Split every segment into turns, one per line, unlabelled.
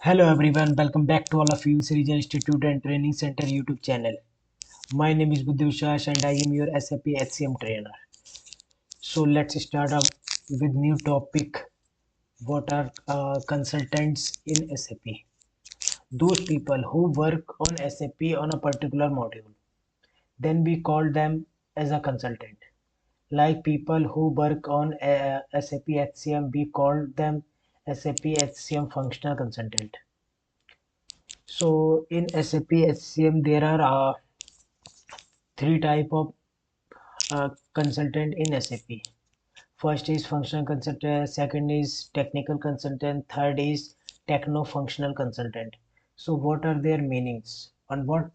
Hello everyone, welcome back to all of you in Region Institute and Training Center YouTube channel. My name is Buddhi Vishwas and I am your SAP HCM trainer. So let's start up with new topic. What are consultants in SAP? Those people who work on SAP on a particular module. Then we call them as a consultant. Like people who work on SAP HCM, we call them SAP HCM functional consultant. So in SAP HCM, there are three type of consultant in SAP. First is functional consultant, second is technical consultant, third is techno-functional consultant. So what are their meanings and what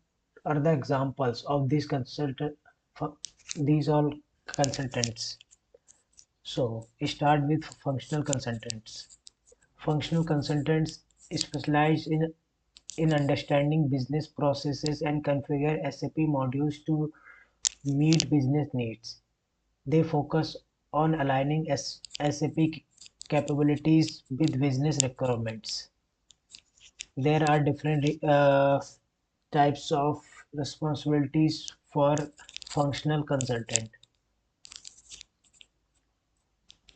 are the examples of these consultant, these all consultants? So start with functional consultants. Functional consultants specialize in understanding business processes and configure SAP modules to meet business needs. They focus on aligning SAP capabilities with business requirements. There are different types of responsibilities for functional consultant.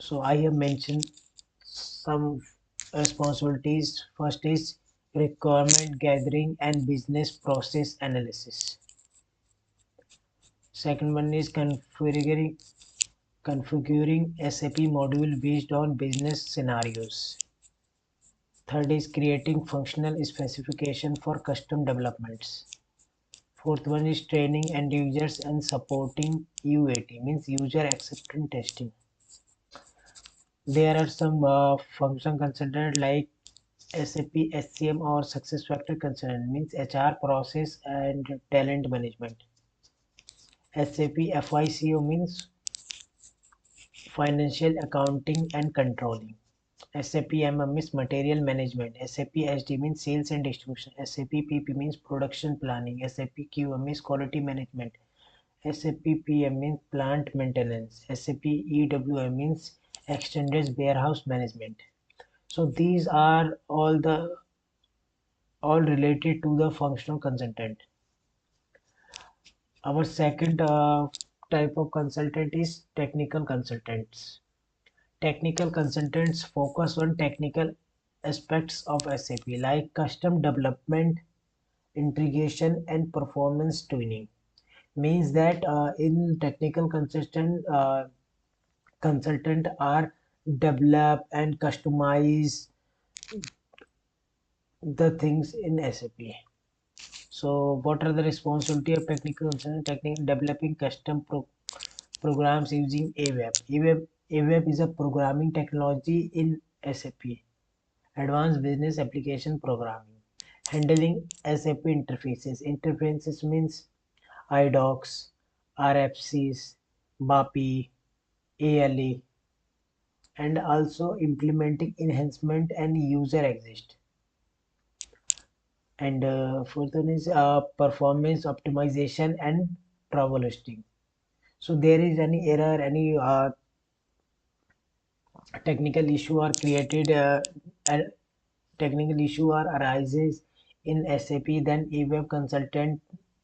So I have mentioned some responsibilities. First is requirement gathering and business process analysis. Second one is configuring SAP module based on business scenarios. Third is creating functional specification for custom developments. Fourth one is training end users and supporting UAT, means user acceptance testing. There are some function consultant like SAP SCM or success factor consultant, means HR process and talent management. SAP FICO means financial accounting and controlling. SAP MM means material management. SAP SD means sales and distribution. SAP PP means production planning. SAP QM means quality management. SAP PM means plant maintenance. SAP EWM means extended warehouse management. So these are all related to the functional consultant. Our second type of consultant is technical consultants. Technical consultants focus on technical aspects of SAP like custom development, integration, and performance tuning. Means that in technical consultant are develop and customize the things in SAP. So what are the responsibility of technical consultant? Technical developing custom programs using AWAP. AWAP is a programming technology in SAP. Advanced Business Application Programming. Handling SAP interfaces. Interfaces means iDocs, RFCs, BAPI, ALE, and also implementing enhancement and user exist. And further is performance optimization and troubleshooting. So there is any error, any technical issue are created, a technical issue or arises in SAP, then AWeb consultant,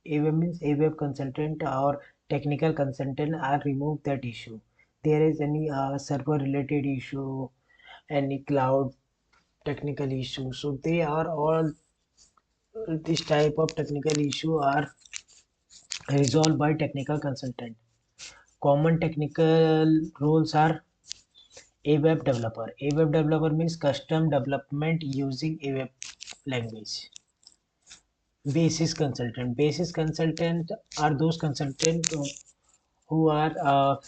AWeb means AWeb consultant or technical consultant are remove that issue. There is any server related issue, any cloud technical issue. So they are all this type of technical issue are resolved by technical consultant. Common technical roles are AWeb developer. AWeb developer means custom development using AWeb language. Basis consultant. Basis consultant are those consultants who are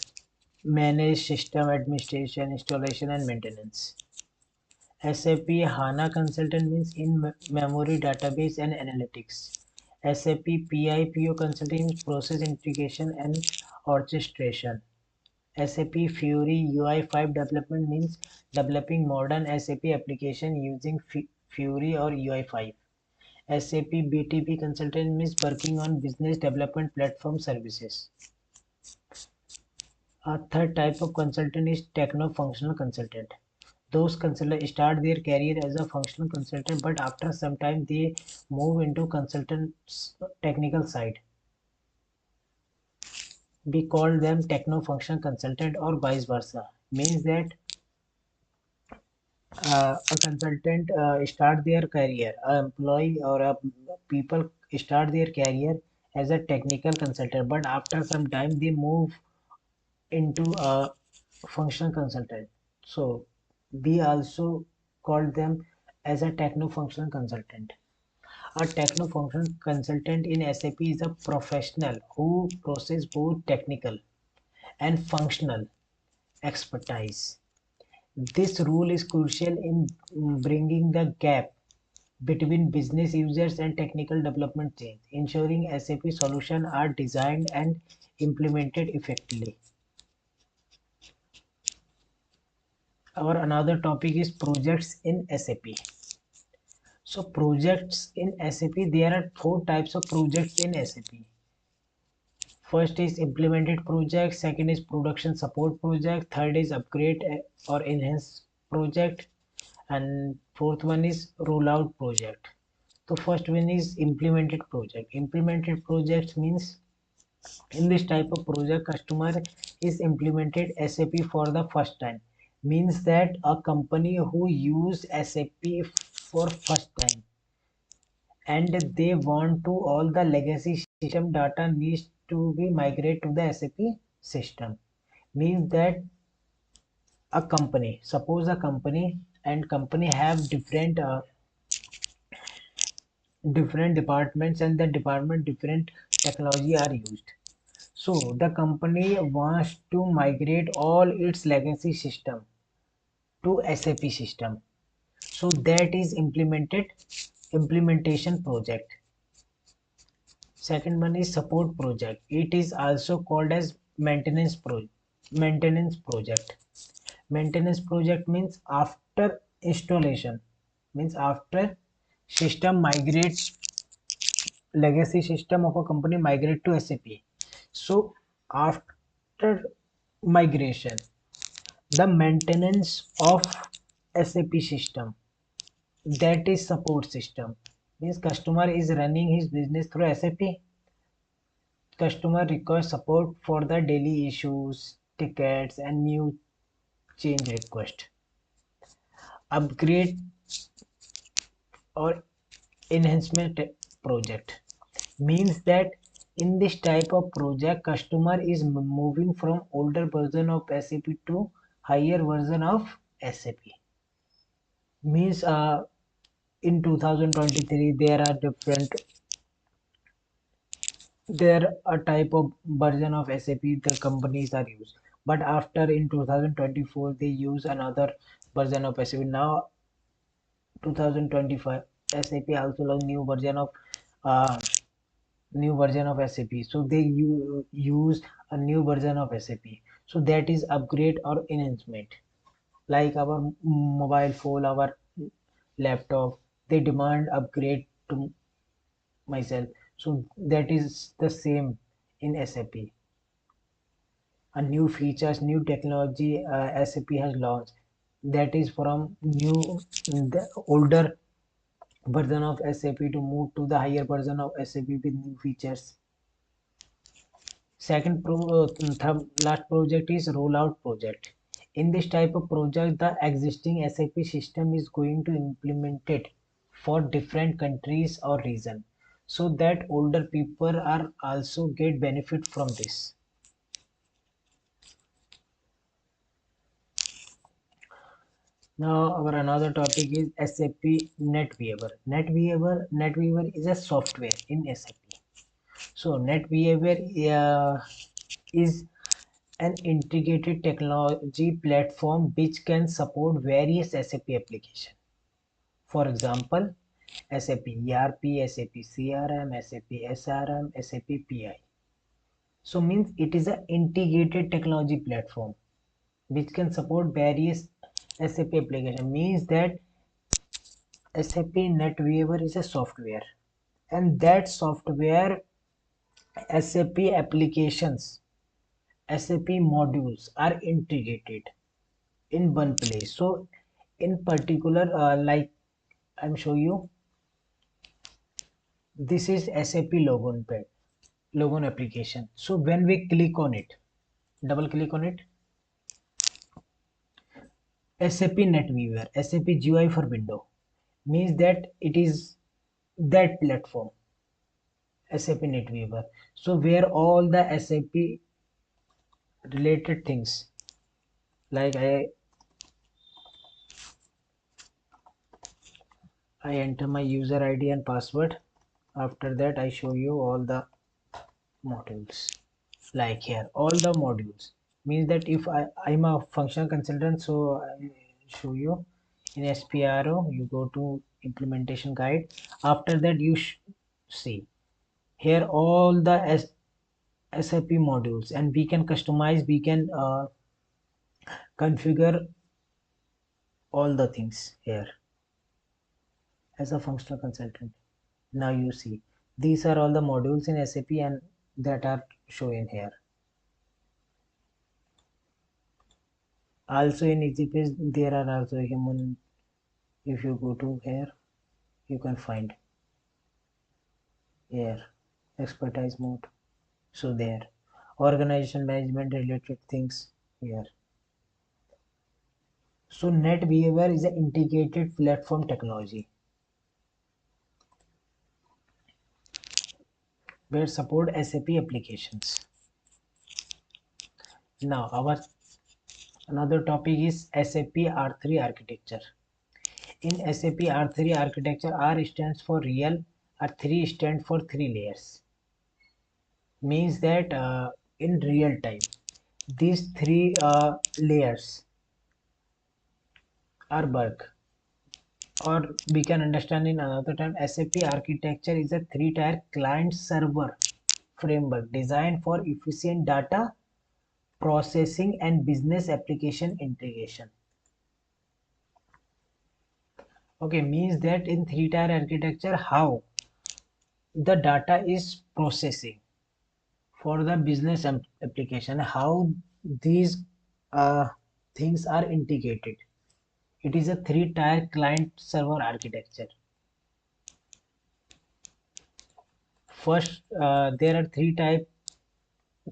manage system administration, installation, and maintenance. SAP HANA consultant means in memory database and analytics. SAP PIPO consultant means process integration and orchestration. SAP Fury UI5 development means developing modern SAP application using Fury or UI5. SAP BTP consultant means working on business development platform services. A third type of consultant is techno-functional consultant. those consultants start their career as a functional consultant, but after some time they move into consultants technical side. We call them techno function consultant or vice versa. Means that a consultant start their career, a employee or a people start their career as a technical consultant, but after some time they move into a functional consultant. So we also call them as a techno-functional consultant. A techno-functional consultant in SAP is a professional who possesses both technical and functional expertise. This role is crucial in bringing the gap between business users and technical development change, ensuring SAP solutions are designed and implemented effectively. Our another topic is projects in SAP. So projects in SAP, there are four types of projects in SAP. First is implemented project, second is production support project, third is upgrade or enhance project, and fourth one is rollout project. The first one is implemented project. Implemented project means in this type of project, customer is implemented SAP for the first time. Means that a company who use SAP for first time and they want to all the legacy system data needs to be migrated to the SAP system. Means that a company, suppose a company and company have different departments and the department different technology are used. So the company wants to migrate all its legacy system to SAP system. So that is implementation project. Second one is support project. It is also called as maintenance project. Maintenance project means after installation, means after system migrates, legacy system of a company migrate to SAP. So after migration, the maintenance of SAP system, that is support system. Means customer is running his business through SAP. Customer requires support for the daily issues, tickets, and new change request. Upgrade or enhancement project means that in this type of project, customer is moving from older version of SAP to higher version of SAP. Means in 2023 there are type of version of SAP the companies are used, but after in 2024 they use another version of SAP. Now 2025 SAP also launched uh, new version of SAP, so they use a new version of SAP. So that is upgrade or enhancement. Like our mobile phone, our laptop, they demand upgrade to myself. So that is the same in SAP. A new features, new technology SAP has launched. That is from the older version of SAP to move to the higher version of SAP with new features. Last project is rollout project. In this type of project, the existing SAP system is going to implement it for different countries or region, so that older people are also get benefit from this. Now our another topic is SAP NetWeaver. NetWeaver is a software in SAP. So NetWeaver is an integrated technology platform which can support various SAP applications. For example, SAP ERP, SAP CRM, SAP SRM, SAP PI. So means it is an integrated technology platform which can support various SAP application. Means that SAP NetWeaver is a software, and that software SAP applications, SAP modules are integrated in one place. So In particular, like I'm showing you, this is SAP Logon application. So when we click on it, double click on it, SAP NetWeaver, SAP GUI for Windows, means that it is that platform, SAP NetWeaver. So where all the SAP related things, like I enter my user ID and password. After that, I show you all the modules. Like here, all the modules means that if I'm a functional consultant, so I show you in SPRO, you go to implementation guide. After that, you see here all the SAP modules, and we can customize, we can configure all the things here as a functional consultant. Now you see these are all the modules in SAP and that are shown here. Also in EasyPace there are also human. If you go to here, you can find here expertise mode. So there, organization management related things here. So NetWeaver is an integrated platform technology where support SAP applications. Now our another topic is SAP R3 architecture. In SAP R3 architecture, R stands for real, R3 stands for 3 layers. Means that in real time, these 3 layers are work, or we can understand in another time, SAP architecture is a 3-tier client server framework designed for efficient data processing and business application integration. Okay, means that in 3-tier architecture, how the data is processing for the business application, how these uh, things are integrated. It is a 3-tier client server architecture. First, there are 3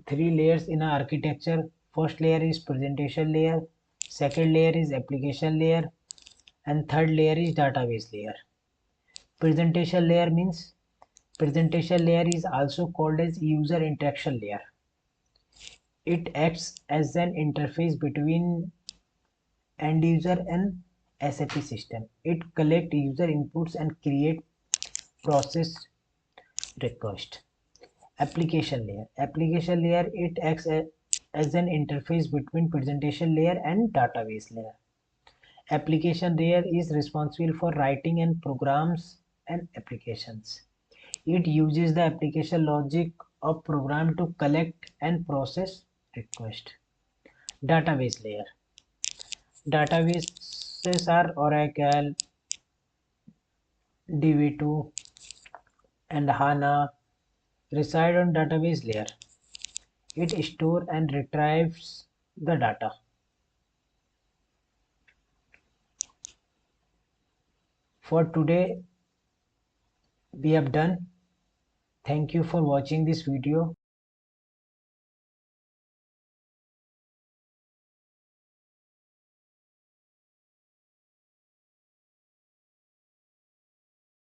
layers in our architecture. First layer is presentation layer, second layer is application layer, and third layer is database layer. Presentation layer is also called as user interaction layer. It acts as an interface between end user and SAP system. It collects user inputs and create process request. Application layer, it acts as an interface between presentation layer and database layer. Application layer is responsible for writing and programs and applications. It uses the application logic of program to collect and process request. Database layer. Databases are Oracle, DB2, and HANA reside on database layer. It stores and retrieves the data. For today, we have done. Thank you for watching this video.